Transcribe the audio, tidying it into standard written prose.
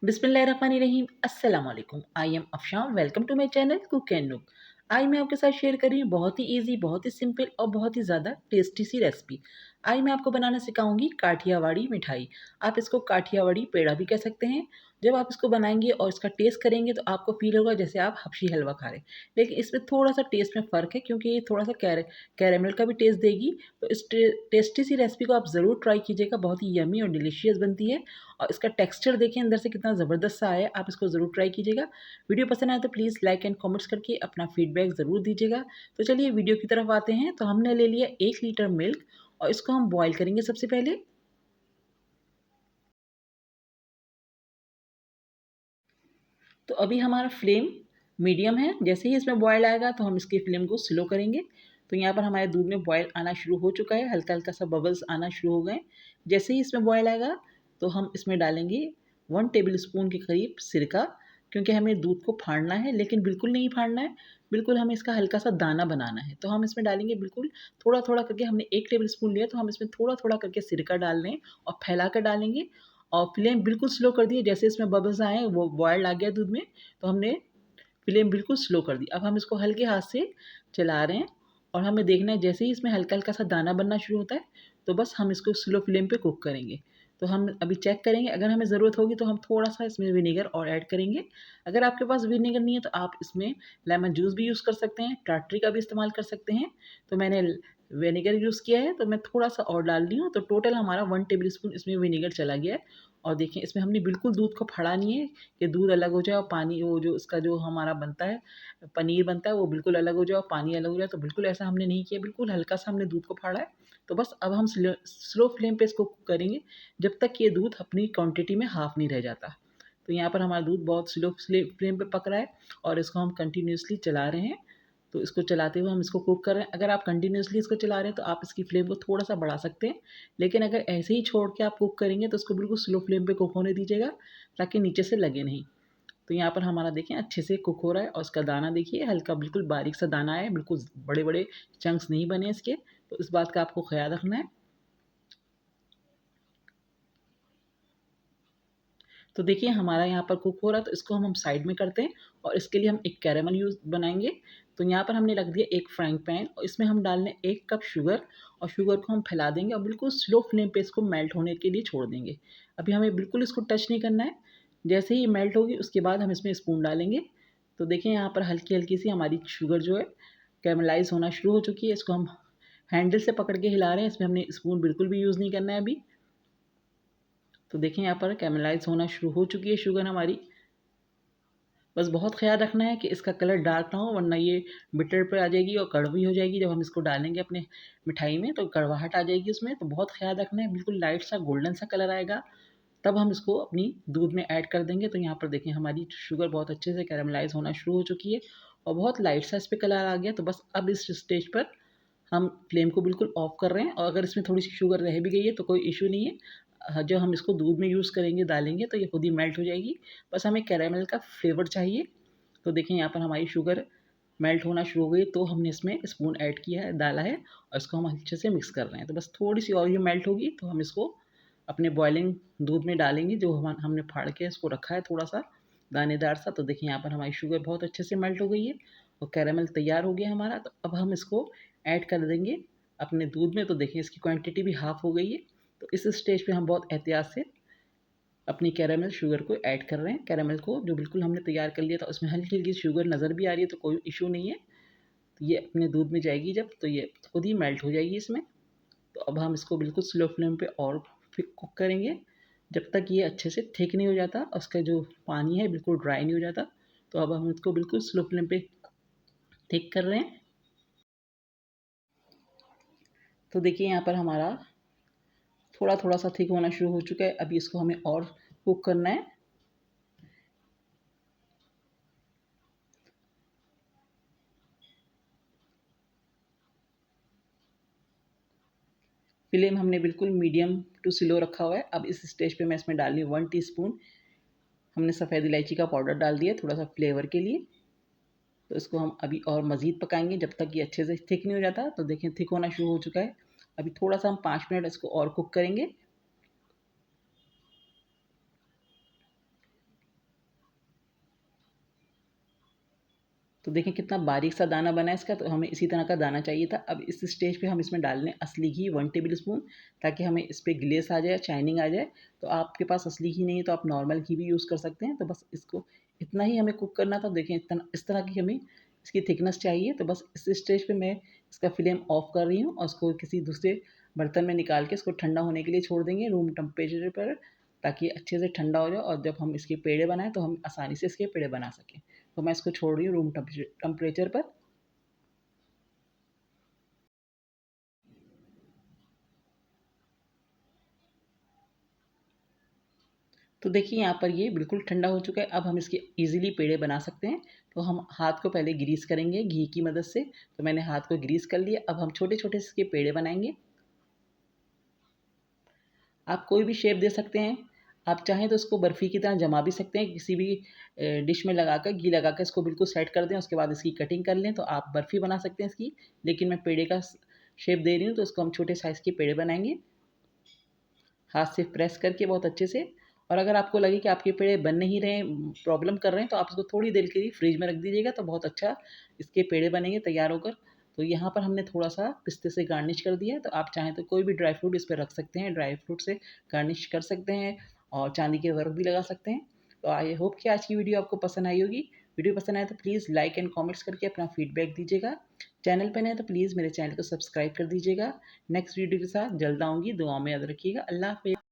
बिस्मिल्लाहिर्रहमानिर्रहीम अस्सलाम वालेकुम। I am Afshan. Welcome to my channel cook and nook. आज मैं आपके साथ शेयर कर रही हूँ बहुत ही इजी, बहुत ही सिंपल और बहुत ही ज़्यादा टेस्टी सी रेसिपी। आज मैं आपको बनाना सिखाऊंगी काठियावाड़ी मिठाई। आप इसको काठियावाड़ी पेड़ा भी कह सकते हैं। जब आप इसको बनाएंगे और इसका टेस्ट करेंगे तो आपको फील होगा जैसे आप हबशी हलवा खा रहे हैं। लेकिन इसमें थोड़ा सा टेस्ट में फ़र्क है क्योंकि ये थोड़ा सा कैरेमल का भी टेस्ट देगी। तो इस टेस्टी सी रेसिपी को आप ज़रूर ट्राई कीजिएगा। बहुत ही यमी और डिलीशियस बनती है। और इसका टेक्सचर देखिए अंदर से कितना ज़बरदस्त सा आया है। आप इसको ज़रूर ट्राई कीजिएगा। वीडियो पसंद आए तो प्लीज़ लाइक एंड कमेंट्स करके अपना फीडबैक ज़रूर दीजिएगा। तो चलिए वीडियो की तरफ आते हैं। तो हमने ले लिया 1 लीटर मिल्क और इसको हम बॉयल करेंगे सबसे पहले। तो अभी हमारा फ्लेम मीडियम है। जैसे ही इसमें बॉयल आएगा तो हम इसकी फ्लेम को स्लो करेंगे। तो यहाँ पर हमारे दूध में बॉयल आना शुरू हो चुका है, हल्का हल्का सा बबल्स आना शुरू हो गए। जैसे ही इसमें बॉयल आएगा तो हम इसमें डालेंगे 1 टेबल स्पून के करीब सिरका, क्योंकि हमें दूध को फाड़ना है लेकिन बिल्कुल नहीं फाड़ना है। बिल्कुल हमें इसका हल्का सा दाना बनाना है। तो हम इसमें डालेंगे बिल्कुल थोड़ा थोड़ा करके। हमने 1 टेबल स्पून लिया तो हम इसमें थोड़ा थोड़ा करके सिरका डाल रहे हैं और फैला कर डालेंगे। और फ्लेम बिल्कुल स्लो कर दिए। जैसे इसमें बबल्स आए, वो बॉयल आ गया दूध में, तो हमने फ्लेम बिल्कुल स्लो कर दी। अब हम इसको हल्के हाथ से चला रहे हैं और हमें देखना है जैसे ही इसमें हल्का हल्का सा दाना बनना शुरू होता है तो बस हम इसको स्लो फ्लेम पे कुक करेंगे। तो हम अभी चेक करेंगे, अगर हमें ज़रूरत होगी तो हम थोड़ा सा इसमें विनेगर और ऐड करेंगे। अगर आपके पास विनेगर नहीं है तो आप इसमें लेमन जूस भी यूज़ कर सकते हैं, टाटरी का भी इस्तेमाल कर सकते हैं। तो मैंने विनेगर यूज़ किया है तो मैं थोड़ा सा और डाल रही हूँ। तो टोटल हमारा 1 टेबल स्पून इसमें विनेगर चला गया है। और देखिए इसमें हमने बिल्कुल दूध को फाड़ा नहीं है कि दूध अलग हो जाए और पानी, वो जो इसका जो हमारा बनता है पनीर बनता है, वो बिल्कुल अलग हो जाए और पानी अलग हो जाए। तो बिल्कुल ऐसा हमने नहीं किया, बिल्कुल हल्का सा हमने दूध को फाड़ा है। तो बस अब हम स्लो फ्लेम पे इसको कुक करेंगे जब तक ये दूध अपनी क्वांटिटी में हाफ़ नहीं रह जाता। तो यहाँ पर हमारा दूध बहुत स्लो फ्लेम पे पक रहा है और इसको हम कंटिन्यूअसली चला रहे हैं। तो इसको चलाते हुए हम इसको कुक कर रहे हैं। अगर आप कंटिन्यूअसली इसको चला रहे हैं तो आप इसकी फ्लेम को थोड़ा-सा बढ़ा सकते हैं। लेकिन अगर ऐसे ही छोड़ के आप कुक करेंगे तो उसको बिल्कुल स्लो फ्लेम पे कुक होने दीजिएगा, ताकि नीचे से लगे नहीं। तो यहाँ पर हमारा देखें अच्छे से कुक हो रहा है और इसका दाना देखिए हल्का बिल्कुल बारीक सा दाना है, बिल्कुल बड़े-बड़े चंक्स नहीं बने इसके। तो इस बात का आपको ख़्याल रखना है। तो देखिए हमारा यहाँ पर कुक हो रहा है तो इसको हम साइड में करते हैं और इसके लिए हम एक कैरेमल यूज़ बनाएँगे। तो यहाँ पर हमने रख दिया एक फ्राइंग पैन और इसमें हम डाल रहे हैं 1 कप शुगर और शुगर को हम फैला देंगे और बिल्कुल स्लो फ्लेम पे इसको मेल्ट होने के लिए छोड़ देंगे। अभी हमें बिल्कुल इसको टच नहीं करना है। जैसे ही मेल्ट होगी उसके बाद हम इसमें स्पून डालेंगे। तो देखिए यहाँ पर हल्की-हल्की सी हमारी शुगर जो है कैरमलाइज़ होना शुरू हो चुकी है। इसको हम हैंडल से पकड़ के हिला रहे हैं। इसमें हमने स्पून बिल्कुल भी यूज़ नहीं करना है अभी। तो देखिए यहाँ पर कैरमलाइज़ होना शुरू हो चुकी है शुगर हमारी। बस बहुत ख़्याल रखना है कि इसका कलर डार्क ना हो, वरना ये बिटर पे आ जाएगी और कड़वी हो जाएगी। जब हम इसको डालेंगे अपने मिठाई में तो कड़वाहट आ जाएगी उसमें। तो बहुत ख़्याल रखना है, बिल्कुल लाइट सा गोल्डन सा कलर आएगा तब हम इसको अपनी दूध में ऐड कर देंगे। तो यहाँ पर देखिए हमारी शुगर बहुत अच्छे से कैरमलाइज़ होना शुरू हो चुकी है और बहुत लाइट सा इस पे कलर आ गया। तो बस अब इस स्टेज पर हम फ्लेम को बिल्कुल ऑफ कर रहे हैं और अगर इसमें थोड़ी-सी शुगर रह भी गई है तो कोई इश्यू नहीं है। जब हम इसको दूध में यूज़ करेंगे, डालेंगे तो ये खुद ही मेल्ट हो जाएगी। बस हमें कैरेमल का फ्लेवर चाहिए। तो देखिए यहाँ पर हमारी शुगर मेल्ट होना शुरू हो गई तो हमने इसमें स्पून ऐड किया है, डाला है और इसको हम अच्छे से मिक्स कर रहे हैं। तो बस थोड़ी-सी और ये मेल्ट होगी तो हम इसको अपने बॉइलिंग दूध में डालेंगे, जो हमने फाड़ के इसको रखा है थोड़ा-सा दानेदार सा। तो देखिए यहाँ पर हमारी शुगर बहुत अच्छे से मेल्ट हो गई है और कैरेमल तैयार हो गया हमारा। तो अब हम इसको ऐड कर देंगे अपने दूध में। तो देखिए इसकी क्वांटिटी भी हाफ़ हो गई है। तो इस स्टेज पे हम बहुत एहतियात से अपनी कैरेमल शुगर को ऐड कर रहे हैं। कैरेमल को जो बिल्कुल हमने तैयार कर लिया था उसमें हल्की-हल्की शुगर नज़र भी आ रही है तो कोई इश्यू नहीं है। तो ये अपने दूध में जाएगी जब तो ये खुद ही मेल्ट हो जाएगी इसमें। तो अब हम इसको बिल्कुल स्लो फ्लेम पे और फिर कुक करेंगे जब तक ये अच्छे से थिक नहीं हो जाता और उसका जो पानी है बिल्कुल ड्राई नहीं हो जाता। तो अब हम इसको बिल्कुल स्लो फ्लेम पे थिक कर रहे हैं। तो देखिए यहाँ पर हमारा थोड़ा-थोड़ा सा थिक होना शुरू हो चुका है। अभी इसको हमें और कुक करना है। फ्लेम हमने बिल्कुल मीडियम टू स्लो रखा हुआ है। अब इस स्टेज पे मैं इसमें डाल रही हूँ 1 टीस्पून हमने सफ़ेद इलायची का पाउडर डाल दिया थोड़ा-सा फ्लेवर के लिए। तो इसको हम अभी और मज़ीद पकाएँगे जब तक ये अच्छे से थिक नहीं हो जाता। तो देखिए थिक होना शुरू हो चुका है। अभी थोड़ा-सा हम 5 मिनट इसको और कुक करेंगे। तो देखें कितना बारीक सा दाना बना है इसका, तो हमें इसी तरह का दाना चाहिए था। अब इस स्टेज पे हम इसमें डाल लें असली घी 1 टेबल स्पून, ताकि हमें इस पे ग्लेस आ जाए, शाइनिंग आ जाए। तो आपके पास असली घी नहीं है तो आप नॉर्मल घी भी यूज़ कर सकते हैं। तो बस इसको इतना ही हमें कुक करना था। देखें इतना इस तरह की हमें इसकी थिकनेस चाहिए। तो बस इस स्टेज पे मैं इसका फ्लेम ऑफ कर रही हूँ और उसको किसी दूसरे बर्तन में निकाल के इसको ठंडा होने के लिए छोड़ देंगे रूम टेम्परेचर पर, ताकि अच्छे से ठंडा हो जाए और जब हम इसके पेड़े बनाएं तो हम आसानी से इसके पेड़े बना सकें। तो मैं इसको छोड़ रही हूँ रूम टेम्परेचर पर। तो देखिए यहाँ पर ये बिल्कुल ठंडा हो चुका है। अब हम इसके ईज़िली पेड़े बना सकते हैं। तो हम हाथ को पहले ग्रीस करेंगे घी की मदद से। तो मैंने हाथ को ग्रीस कर लिया। अब हम छोटे-छोटे इसके पेड़े बनाएँगे। आप कोई भी शेप दे सकते हैं। आप चाहें तो इसको बर्फ़ी की तरह जमा भी सकते हैं, किसी भी डिश में लगाकर घी लगाकर इसको बिल्कुल सेट कर दें, उसके बाद इसकी कटिंग कर लें तो आप बर्फ़ी बना सकते हैं इसकी। लेकिन मैं पेड़े का शेप दे रही हूँ तो इसको हम छोटे साइज़ के पेड़े बनाएँगे। हाथ से प्रेस करके बहुत अच्छे से। और अगर आपको लगे कि आपके पेड़े बन नहीं रहे, प्रॉब्लम कर रहे हैं, तो आप इसको थोड़ी देर के लिए फ्रिज में रख दीजिएगा तो बहुत अच्छा इसके पेड़े बनेंगे तैयार होकर। तो यहाँ पर हमने थोड़ा-सा पिस्ते से गार्निश कर दिया है। तो आप चाहें तो कोई भी ड्राई फ्रूट इस पे रख सकते हैं, ड्राई फ्रूट से गार्निश कर सकते हैं और चाँदी के वर्क भी लगा सकते हैं। तो आई होप कि आज की वीडियो आपको पसंद आई होगी। वीडियो पसंद आए तो प्लीज़ लाइक एंड कमेंट्स करके अपना फीडबैक दीजिएगा। चैनल पे नए हैं तो प्लीज़ मेरे चैनल को सब्सक्राइब कर दीजिएगा। नेक्स्ट वीडियो के साथ जल्द आऊँगी। दुआओं में याद रखिएगा। अल्लाह हाफ़िज़।